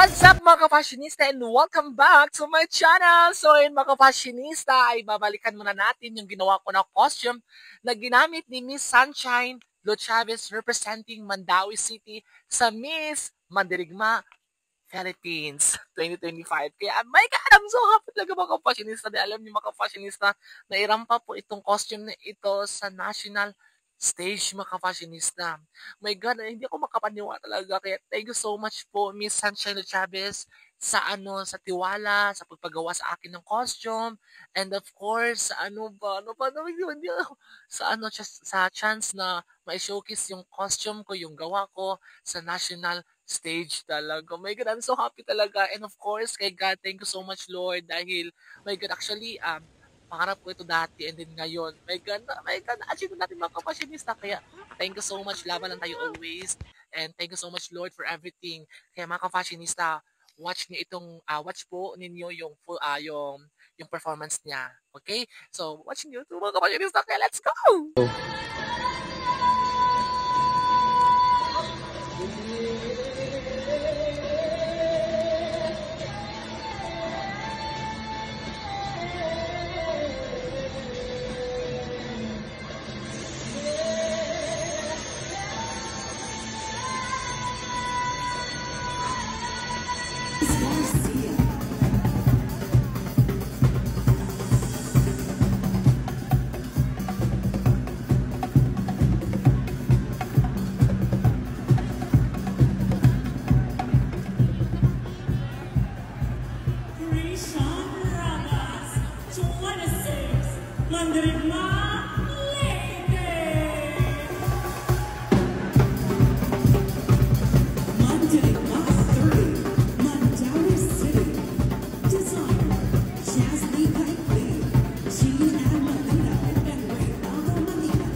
What's up mga ka-fashionista and welcome back to my channel! So yun mga ka-fashionista ay babalikan muna natin yung ginawa ko na costume na ginamit ni Miss Sunshine Lo Chavez representing Mandaue City sa Miss Mandirigma Philippines 2025. Kaya my God, I'm so happy talaga mga ka-fashionista. Dahil alam niyo mga ka-fashionista, nairampa po itong costume na ito sa national stage mga ka-fashionista. My God, hindi ako makapaniwala talaga. Kaya thank you so much po Miss Sunshine Chavez sa sa tiwala, sa pagpagawa sa akin ng costume, and of course, sa chance na ma-showcase yung costume ko, yung gawa ko sa national stage talaga. My God, I'm so happy talaga. And of course, kay God, thank you so much Lord dahil, my God, actually, pangarap ko ito dati and then ngayon, my God, na-achieve natin mga kapassionista. Kaya, thank you so much. Laban lang tayo always. And thank you so much, Lord, for everything. Kaya mga kapassionista, watch po ninyo yung full, yung performance niya. Okay? So, watch niyo ito mga kapassionista. Kaya, let's go! Mandirigma Mandirigma 3, Mandaue City. Designer, Jasmine Kaitley, Jean Ann Molina, and Reynaldo Molina.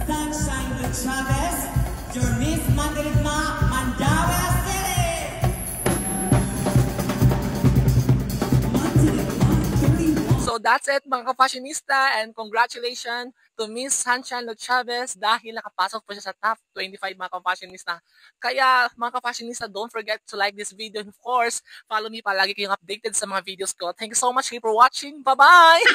Sunshine Lo Chavez, your Miss Mandirigma, Mandaue City. Mandirigma 31. So that's it mga ka-fashionista and congratulations to Miss Sunshine Lo Chavez dahil nakapasok po siya sa top 25 mga ka-fashionista. Kaya mga ka-fashionista, don't forget to like this video and of course, follow me palagi kayong updated sa mga videos ko. Thank you so much for watching. Bye-bye!